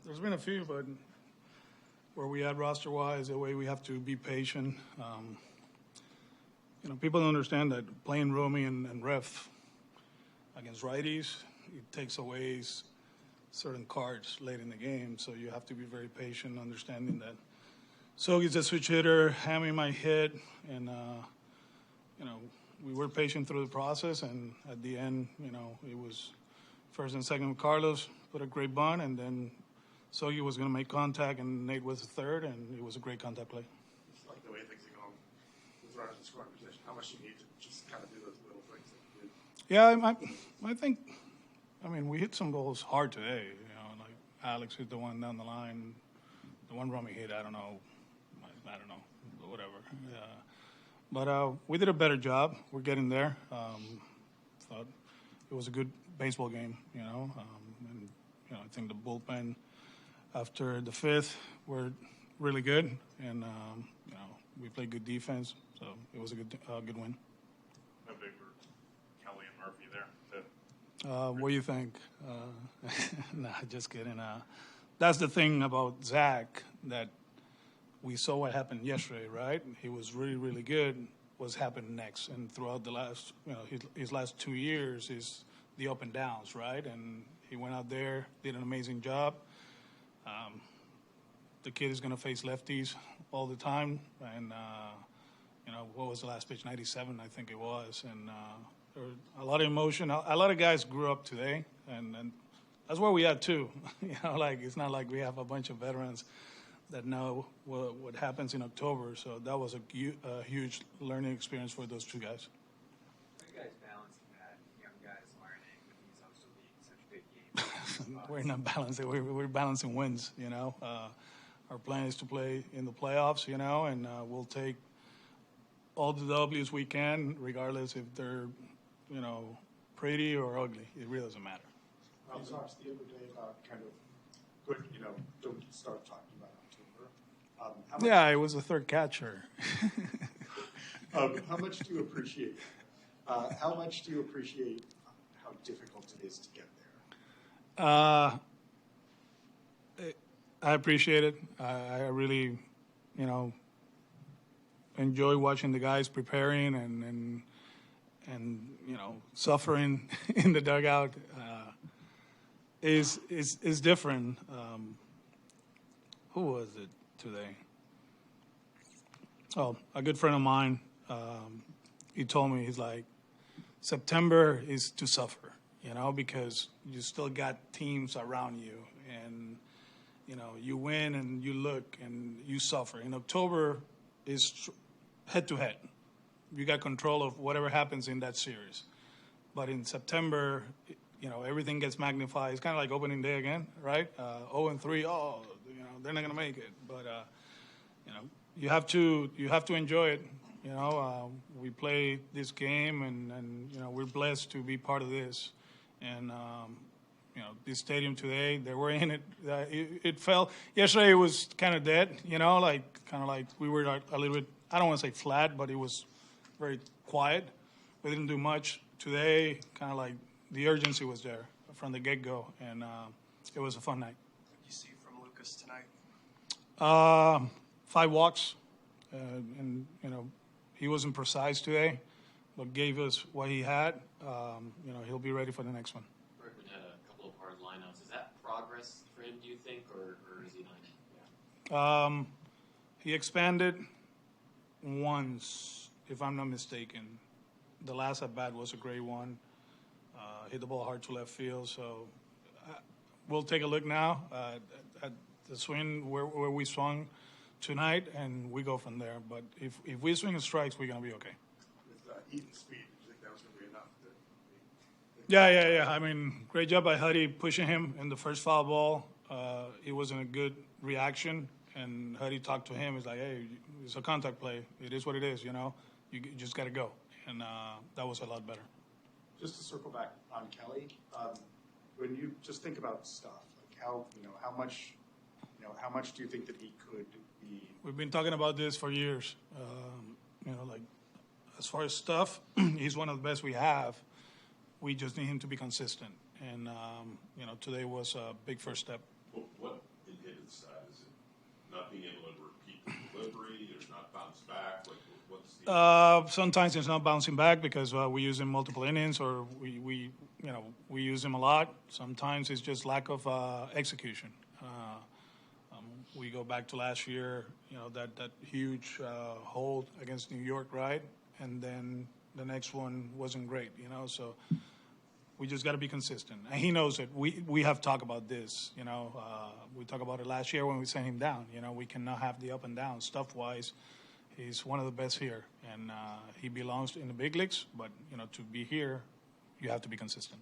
There's been a few, but where we at roster-wise, the way we have to be patient. People don't understand that playing roaming and ref against righties, it takes away certain cards late in the game. So you have to be very patient, understanding that Sogi's a switch hitter, Hammy might hit, and we were patient through the process, and at the end, it was first and second with Carlos, put a great bunt, and then Sogi was going to make contact, and Nate was the third, and it was a great contact play. It's like the way things are going with runners in scoring position. How much do you need to just kind of do those little things that you do? Yeah, I think, we hit some balls hard today. Like Alex hit the one down the line, the one Romy hit, I don't know, whatever. But we did a better job. We're getting there. Thought it was a good baseball game, and I think the bullpen after the fifth were really good, and we played good defense, so it was a good win. No big for Kelly and Murphy there. What do you think? Nah, just kidding. That's the thing about Zach, that we saw what happened yesterday, right? He was really, really good. What's happened next? And throughout the last, his last 2 years is the up and downs, right? And he went out there, did an amazing job. The kid is going to face lefties all the time. And, what was the last pitch? 97, I think it was. And there was a lot of emotion. A lot of guys grew up today, and that's where we are too. It's not like we have a bunch of veterans that know what happens in October. So that was a huge learning experience for those two guys. How are you guys balancing that? Young guys learning, but these also being such big games. We're not balancing. We're balancing wins. Our plan is to play in the playoffs. And we'll take all the W's we can, regardless if they're, pretty or ugly. It really doesn't matter. I was asked the other day about kind of good, don't start talking about October. Yeah, it was the third catcher. How much do you appreciate? How much do you appreciate how difficult it is to get there? I appreciate it. I really, enjoy watching the guys preparing and suffering in the dugout. Is different. Who was it today? Oh, a good friend of mine. He told me, he's like, September is to suffer, because you still got teams around you, and you win and you look and you suffer. In October is head to head. You got control of whatever happens in that series. But in September, everything gets magnified. It's kind of like opening day again, right? 0-3, they're not going to make it. But, you have to enjoy it. We play this game, and we're blessed to be part of this. And, this stadium today, they were in it. It felt, yesterday it was kind of dead, kind of like we were a little bit, I don't want to say flat, but it was very quiet. We didn't do much. Today, kind of like the urgency was there from the get-go, and it was a fun night. What did you see from Lucas tonight? 5 walks, and he wasn't precise today, but gave us what he had. He'll be ready for the next one. Berkman had a couple of hard lineouts. Is that progress for him, do you think, or is he not? Yeah. He expanded once, if I'm not mistaken. The last at-bat was a great one. Hit the ball hard to left field. So we'll take a look now at the swing where we swung tonight, and we go from there. But if we swing in strikes, we're going to be okay. With heat and speed, do you think that was going to be enough? Yeah. Great job by Huddy pushing him in the first foul ball. It wasn't a good reaction, and Huddy talked to him. He's like, hey, it's a contact play. It is what it is, You just got to go. And that was a lot better. Just to circle back on Kelly, when you just think about stuff, like how much do you think that he could be? We've been talking about this for years. As far as stuff, he's one of the best we have. We just need him to be consistent. And, you know, today was a big first step. What inhibits that? Is it not being able to repeat the delivery or not bounce back? Like, what's the... Sometimes it's not bouncing back because we use him multiple innings, or we use him a lot. Sometimes it's just lack of execution. We go back to last year, you know, that huge hold against New York, right? And then the next one wasn't great, you know. So we just got to be consistent, and he knows it. We have talked about this, you know. We talked about it last year when we sent him down. You know, we cannot have the up and down stuff wise. He's one of the best here, and he belongs in the big leagues. But you know, to be here, you have to be consistent.